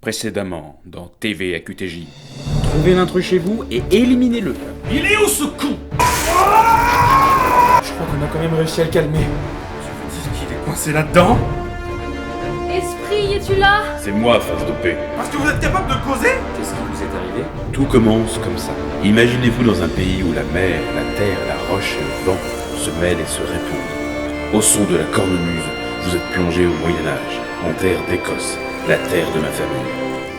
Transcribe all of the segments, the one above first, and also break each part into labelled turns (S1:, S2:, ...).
S1: Précédemment, dans TV à QTJ.
S2: Trouvez l'intrus chez vous et éliminez-le.
S3: Il est où ce con?
S2: Je crois qu'on a quand même réussi à le calmer.
S3: Tu veux dire qu'il est coincé là-dedans?
S4: Esprit, es-tu là?
S1: C'est moi, face d'OP.
S3: Parce que vous êtes capable de causer?
S2: Qu'est-ce qui vous est arrivé?
S1: Tout commence comme ça. Imaginez-vous dans un pays où la mer, la terre, la roche et le vent se mêlent et se répondent. Au son de la cornemuse, vous êtes plongé au Moyen-Âge, en terre d'Écosse, la terre de ma famille.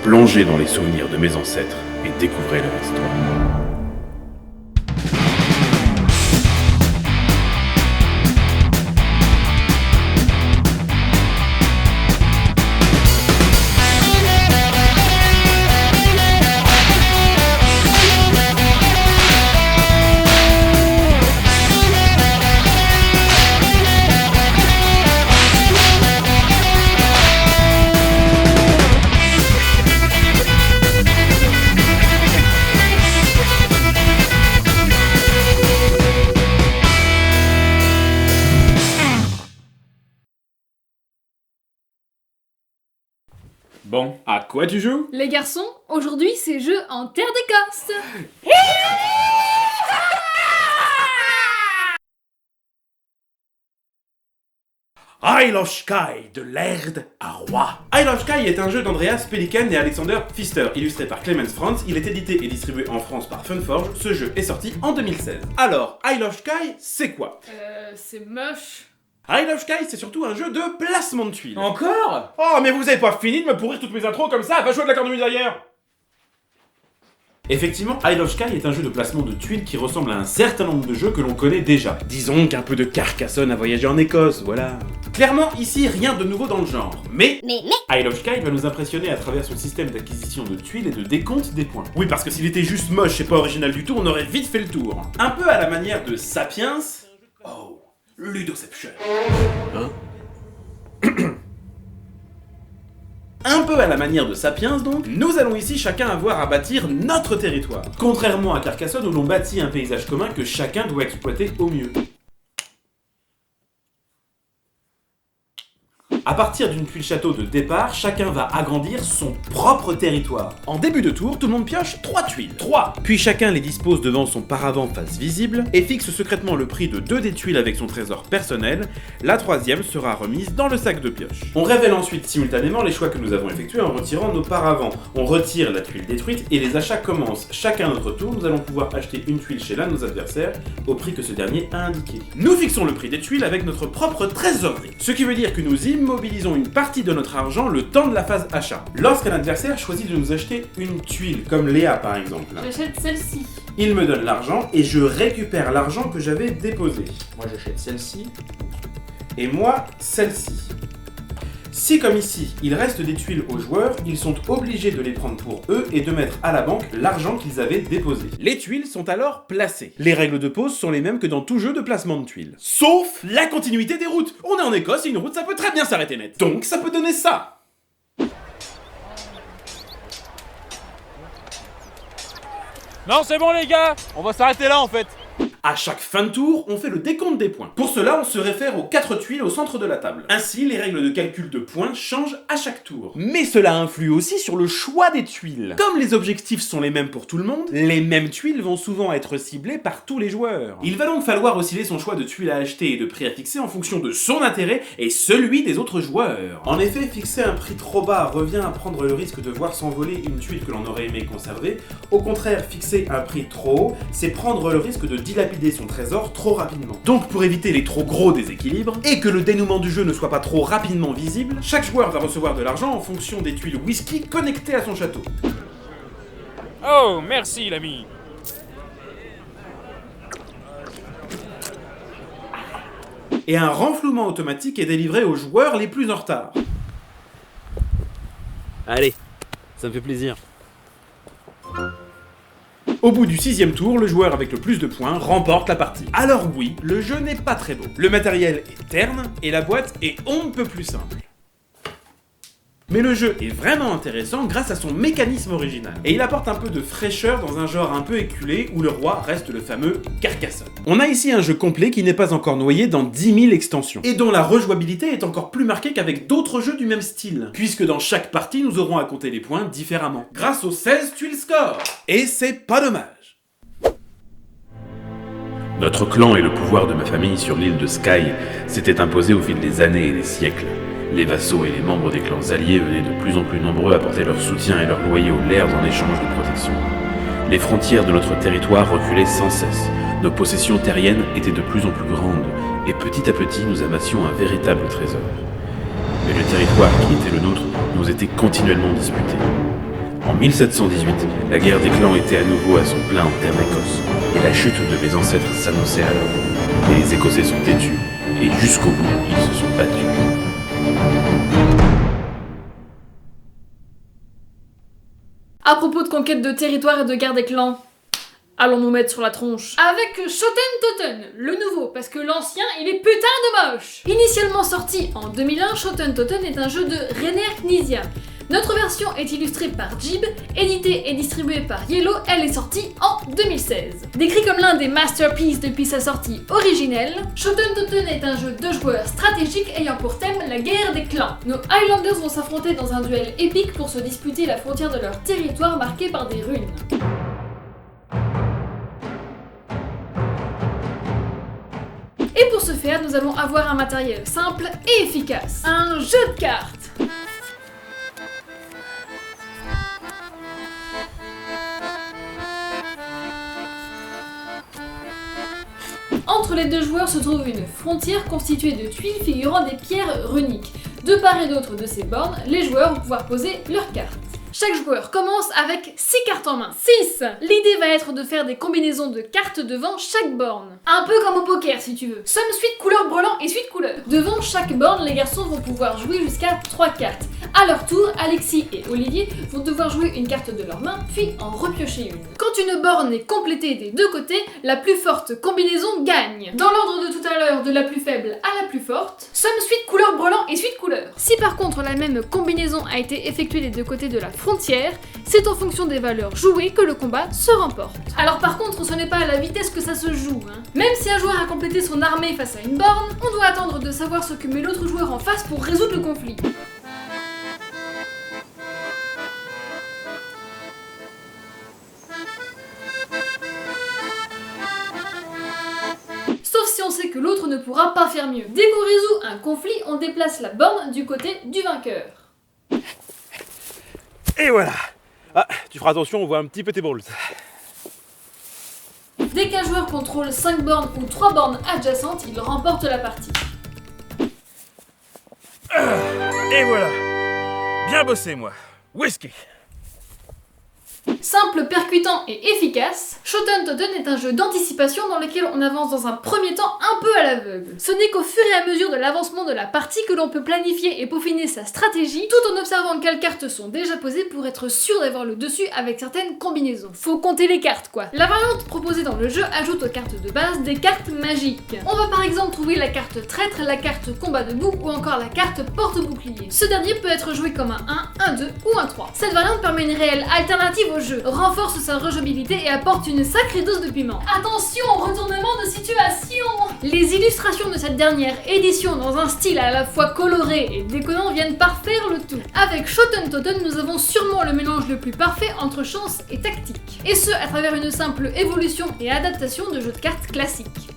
S1: Plongez dans les souvenirs de mes ancêtres et découvrez leur histoire.
S2: Bon, à quoi tu joues?
S4: Les garçons, aujourd'hui c'est jeu en terre d'Écosse.
S3: Isle of Skye, de Laird à Roi. Isle of Skye est un jeu d'Andreas Pelikan et Alexander Pfister, illustré par Clemens Franz. Il est édité et distribué en France par Funforge. Ce jeu est sorti en 2016. Alors, Isle of Skye, c'est quoi?
S4: C'est moche.
S3: Isle of Skye, c'est surtout un jeu de placement de tuiles.
S2: Encore?
S3: Oh, mais vous avez pas fini de me pourrir toutes mes intros comme ça? Va jouer de la cornemuse ailleurs! Effectivement, Isle of Skye est un jeu de placement de tuiles qui ressemble à un certain nombre de jeux que l'on connaît déjà. Disons qu'un peu de Carcassonne à voyager en Écosse, voilà. Clairement, ici, rien de nouveau dans le genre. Mais Isle of Skye va nous impressionner à travers son système d'acquisition de tuiles et de décompte des points. Oui, parce que s'il était juste moche et pas original du tout, on aurait vite fait le tour. Un peu à la manière de Sapiens... Oh, Ludoception. Un peu à la manière de Sapiens donc, nous allons ici chacun avoir à bâtir notre territoire. Contrairement à Carcassonne où l'on bâtit un paysage commun que chacun doit exploiter au mieux. À partir d'une tuile château de départ, chacun va agrandir son propre territoire. En début de tour, tout le monde pioche 3 tuiles. 3. Puis chacun les dispose devant son paravent face visible et fixe secrètement le prix de 2 des tuiles avec son trésor personnel. La 3e sera remise dans le sac de pioche. On révèle ensuite simultanément les choix que nous avons effectués en retirant nos paravents. On retire la tuile détruite et les achats commencent. Chacun à notre tour, nous allons pouvoir acheter une tuile chez l'un de nos adversaires au prix que ce dernier a indiqué. Nous fixons le prix des tuiles avec notre propre trésorerie. Ce qui veut dire que nous immobilisons une partie de notre argent le temps de la phase achat. Lorsqu'un adversaire choisit de nous acheter une tuile, comme Léa par exemple,
S4: J'achète celle-ci.
S3: il me donne l'argent et je récupère l'argent que j'avais déposé.
S2: Moi j'achète celle-ci.
S3: Et moi, celle-ci. Si comme ici, il reste des tuiles aux joueurs, ils sont obligés de les prendre pour eux et de mettre à la banque l'argent qu'ils avaient déposé. Les tuiles sont alors placées. Les règles de pose sont les mêmes que dans tout jeu de placement de tuiles. Sauf la continuité des routes. On est en Écosse et une route ça peut très bien s'arrêter net. Donc ça peut donner ça.
S5: Non, c'est bon les gars, on va s'arrêter là en fait.
S3: À chaque fin de tour, on fait le décompte des points. Pour cela, on se réfère aux 4 tuiles au centre de la table. Ainsi, les règles de calcul de points changent à chaque tour. Mais cela influe aussi sur le choix des tuiles. Comme les objectifs sont les mêmes pour tout le monde, les mêmes tuiles vont souvent être ciblées par tous les joueurs. Il va donc falloir osciller son choix de tuiles à acheter et de prix à fixer en fonction de son intérêt et celui des autres joueurs. En effet, fixer un prix trop bas revient à prendre le risque de voir s'envoler une tuile que l'on aurait aimé conserver. Au contraire, fixer un prix trop haut, c'est prendre le risque de dilapider son trésor trop rapidement. Donc pour éviter les trop gros déséquilibres, et que le dénouement du jeu ne soit pas trop rapidement visible, chaque joueur va recevoir de l'argent en fonction des tuiles whisky connectées à son château.
S5: Oh, merci l'ami.
S3: Et un renflouement automatique est délivré aux joueurs les plus en retard.
S6: Allez, ça me fait plaisir.
S3: Au bout du 6e tour, le joueur avec le plus de points remporte la partie. Alors oui, le jeu n'est pas très beau. Le matériel est terne et la boîte est on ne peut plus simple. Mais le jeu est vraiment intéressant grâce à son mécanisme original. Et il apporte un peu de fraîcheur dans un genre un peu éculé où le roi reste le fameux Carcassonne. On a ici un jeu complet qui n'est pas encore noyé dans 10 000 extensions, et dont la rejouabilité est encore plus marquée qu'avec d'autres jeux du même style, puisque dans chaque partie nous aurons à compter les points différemment, grâce aux 16 tuiles score. Et c'est pas dommage.
S1: Notre clan et le pouvoir de ma famille sur l'île de Skye s'étaient imposés au fil des années et des siècles. Les vassaux et les membres des clans alliés venaient de plus en plus nombreux apporter leur soutien et leur loyer aux lairs en échange de protection. Les frontières de notre territoire reculaient sans cesse, nos possessions terriennes étaient de plus en plus grandes, et petit à petit nous amassions un véritable trésor. Mais le territoire qui était le nôtre nous était continuellement disputé. En 1718, la guerre des clans était à nouveau à son plein en terre d'Écosse, et la chute de mes ancêtres s'annonçait alors. Les Écossais sont têtus, et jusqu'au bout, ils se sont battus.
S4: À propos de conquête de territoire et de guerre des clans, allons nous mettre sur la tronche. Avec Shoten Toten, le nouveau, parce que l'ancien, il est putain de moche. Initialement sorti en 2001, Shoten Toten est un jeu de Reiner Knizia. Notre version est illustrée par Jib, éditée et distribuée par Yellow, elle est sortie en 2016. Décrit comme l'un des masterpieces depuis sa sortie originelle, Shoten Toten est un jeu de joueurs stratégique ayant pour thème la guerre des clans. Nos Highlanders vont s'affronter dans un duel épique pour se disputer la frontière de leur territoire marqué par des runes. Et pour ce faire, nous allons avoir un matériel simple et efficace. Un jeu de cartes. Entre les deux joueurs se trouve une frontière constituée de tuiles figurant des pierres runiques. De part et d'autre de ces bornes, les joueurs vont pouvoir poser leurs cartes. Chaque joueur commence avec 6 cartes en main. 6! L'idée va être de faire des combinaisons de cartes devant chaque borne. Un peu comme au poker si tu veux. Somme, suite, couleur, brelan et suite, couleur. Devant chaque borne, les garçons vont pouvoir jouer jusqu'à 3 cartes. À leur tour, Alexis et Olivier vont devoir jouer une carte de leur main, puis en repiocher une. Quand une borne est complétée des deux côtés, la plus forte combinaison gagne. Dans l'ordre de tout à l'heure, de la plus faible à la plus forte, somme, suite, couleur, brelan et suite, couleur. Si par contre la même combinaison a été effectuée des deux côtés de la frontière, c'est en fonction des valeurs jouées que le combat se remporte. Alors par contre, ce n'est pas à la vitesse que ça se joue, hein. Même si un joueur a complété son armée face à une borne, on doit attendre de savoir ce que met l'autre joueur en face pour résoudre le conflit. Sauf si on sait que l'autre ne pourra pas faire mieux. Dès qu'on résout un conflit, on déplace la borne du côté du vainqueur.
S5: Et voilà. Ah, tu feras attention, on voit un petit peu tes balls.
S4: Dès qu'un joueur contrôle 5 bornes ou 3 bornes adjacentes, il remporte la partie.
S5: Et voilà. Bien bossé, moi. Whisky.
S4: Simple, percutant et efficace, Shoten Toten est un jeu d'anticipation dans lequel on avance dans un premier temps un peu à l'aveugle. Ce n'est qu'au fur et à mesure de l'avancement de la partie que l'on peut planifier et peaufiner sa stratégie, tout en observant quelles cartes sont déjà posées pour être sûr d'avoir le dessus avec certaines combinaisons. Faut compter les cartes quoi. La variante proposée dans le jeu ajoute aux cartes de base des cartes magiques. On va par exemple trouver la carte traître, la carte combat debout ou encore la carte porte-bouclier. Ce dernier peut être joué comme un 1, un 2 ou un 3. Cette variante permet une réelle alternative au jeu, renforce sa rejouabilité et apporte une sacrée dose de piment. Attention, retournement de situation! Les illustrations de cette dernière édition dans un style à la fois coloré et déconnant viennent parfaire le tout. Avec Shoten Toten, nous avons sûrement le mélange le plus parfait entre chance et tactique. Et ce, à travers une simple évolution et adaptation de jeux de cartes classiques.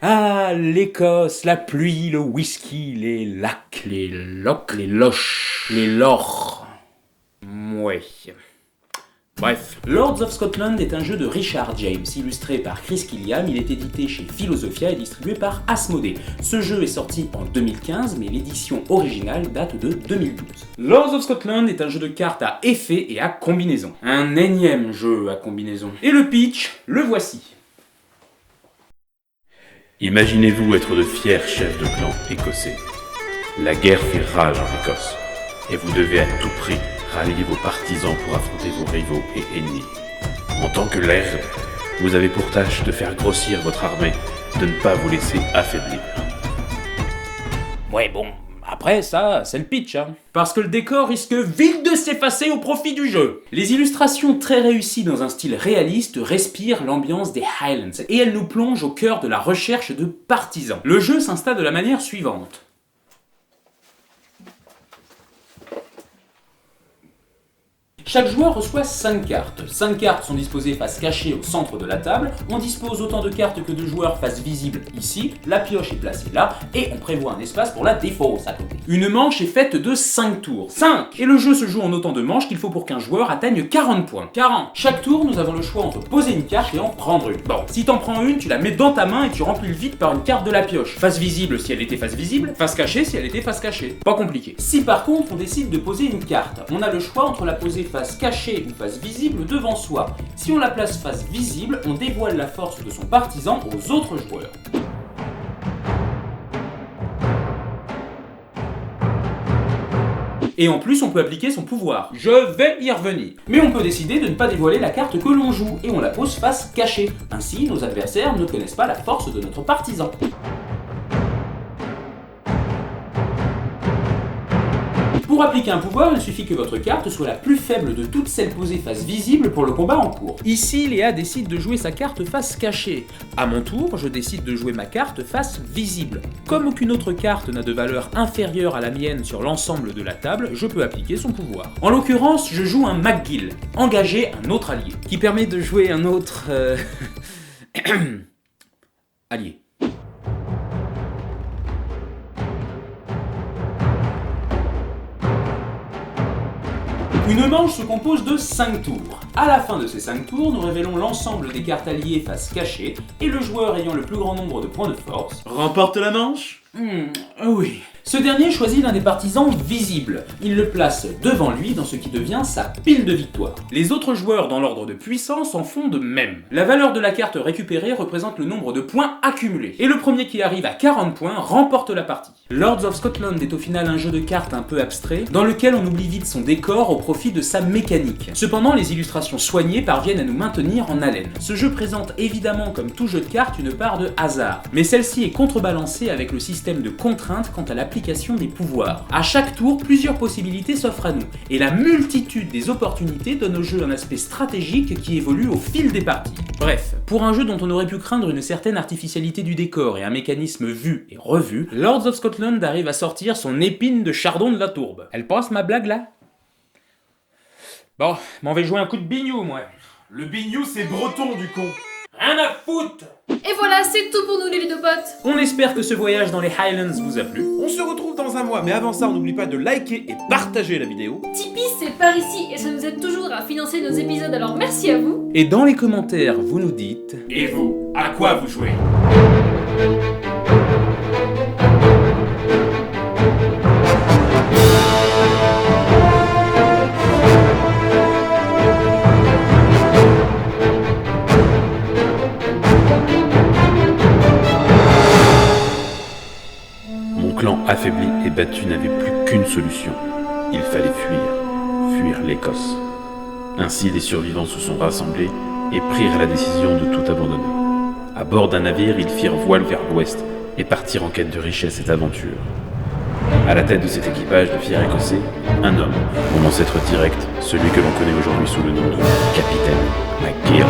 S2: Ah, l'Écosse, la pluie, le whisky, les lacs, les lochs, les loches, les lors. Ouais. Bref. Lords of Scotland est un jeu de Richard James, illustré par Chris Killiam. Il est édité chez Philosophia et distribué par Asmodée. Ce jeu est sorti en 2015, mais l'édition originale date de 2012. Lords of Scotland est un jeu de cartes à effet et à combinaison. Un énième jeu à combinaison. Et le pitch, le voici.
S1: Imaginez-vous être de fiers chefs de clan écossais. La guerre fait rage en Écosse, et vous devez à tout prix rallier vos partisans pour affronter vos rivaux et ennemis. En tant que laird, vous avez pour tâche de faire grossir votre armée, de ne pas vous laisser affaiblir.
S2: Ouais, bon, Après, ça, c'est le pitch, hein. Parce que le décor risque vite de s'effacer au profit du jeu. Les illustrations très réussies dans un style réaliste respirent l'ambiance des Highlands, et elles nous plongent au cœur de la recherche de partisans. Le jeu s'installe de la manière suivante. Chaque joueur reçoit 5 cartes. 5 cartes sont disposées face cachée au centre de la table. On dispose autant de cartes que de joueurs face visible ici. La pioche est placée là. Et on prévoit un espace pour la défausse à côté. Une manche est faite de 5 tours. 5 Et le jeu se joue en autant de manches qu'il faut pour qu'un joueur atteigne 40 points. 40 Chaque tour, nous avons le choix entre poser une carte et en prendre une. Bon, si t'en prends une, tu la mets dans ta main et tu remplis le vide par une carte de la pioche. Face visible si elle était face visible. Face cachée si elle était face cachée. Pas compliqué. Si par contre on décide de poser une carte, on a le choix entre la poser face cachée ou face visible devant soi. Si on la place face visible, on dévoile la force de son partisan aux autres joueurs. Et en plus, on peut appliquer son pouvoir. Je vais y revenir. Mais on peut décider de ne pas dévoiler la carte que l'on joue, et on la pose face cachée. Ainsi, nos adversaires ne connaissent pas la force de notre partisan. Pour appliquer un pouvoir, il suffit que votre carte soit la plus faible de toutes celles posées face visible pour le combat en cours. Ici, Léa décide de jouer sa carte face cachée. À mon tour, je décide de jouer ma carte face visible. Comme aucune autre carte n'a de valeur inférieure à la mienne sur l'ensemble de la table, je peux appliquer son pouvoir. En l'occurrence, je joue un McGill, engager un autre allié, qui permet de jouer un autre... allié. Une manche se compose de 5 tours. À la fin de ces 5 tours, nous révélons l'ensemble des cartes alliées face cachée, et le joueur ayant le plus grand nombre de points de force
S3: Remporte la manche?
S2: Oui. Ce dernier choisit l'un des partisans visibles. Il le place devant lui dans ce qui devient sa pile de victoire. Les autres joueurs dans l'ordre de puissance en font de même. La valeur de la carte récupérée représente le nombre de points accumulés. Et le premier qui arrive à 40 points remporte la partie. Lords of Scotland est au final un jeu de cartes un peu abstrait, dans lequel on oublie vite son décor au profit de sa mécanique. Cependant, les illustrations soignées parviennent à nous maintenir en haleine. Ce jeu présente évidemment, comme tout jeu de cartes, une part de hasard, mais celle-ci est contrebalancée avec le système de contraintes quant à l'application des pouvoirs. À chaque tour, plusieurs possibilités s'offrent à nous, et la multitude des opportunités donne au jeu un aspect stratégique qui évolue au fil des parties. Bref, pour un jeu dont on aurait pu craindre une certaine artificialité du décor et un mécanisme vu et revu, Lords of Scotland arrive à sortir son épine de chardon de la tourbe. Elle passe ma blague là? Bon, m'en vais jouer un coup de bignou, moi.
S3: Le bignou, c'est breton, du con.
S2: Rien à foutre!
S4: Et voilà, c'est tout pour nous les Ludopotes.
S2: On espère que ce voyage dans les Highlands vous a plu.
S3: On se retrouve dans un mois, mais avant ça, on n'oublie pas de liker et partager la vidéo.
S4: Tipeee, c'est par ici et ça nous aide toujours à financer nos épisodes, alors merci à vous.
S2: Et dans les commentaires, vous nous dites...
S3: Et vous, à quoi vous jouez?
S1: Mon clan affaibli et battu n'avait plus qu'une solution. Il fallait fuir l'Écosse. Ainsi, les survivants se sont rassemblés et prirent la décision de tout abandonner. À bord d'un navire, ils firent voile vers l'ouest et partirent en quête de richesse et d'aventure. À la tête de cet équipage de fiers Écossais, un homme, mon ancêtre direct, celui que l'on connaît aujourd'hui sous le nom de Capitaine McGill.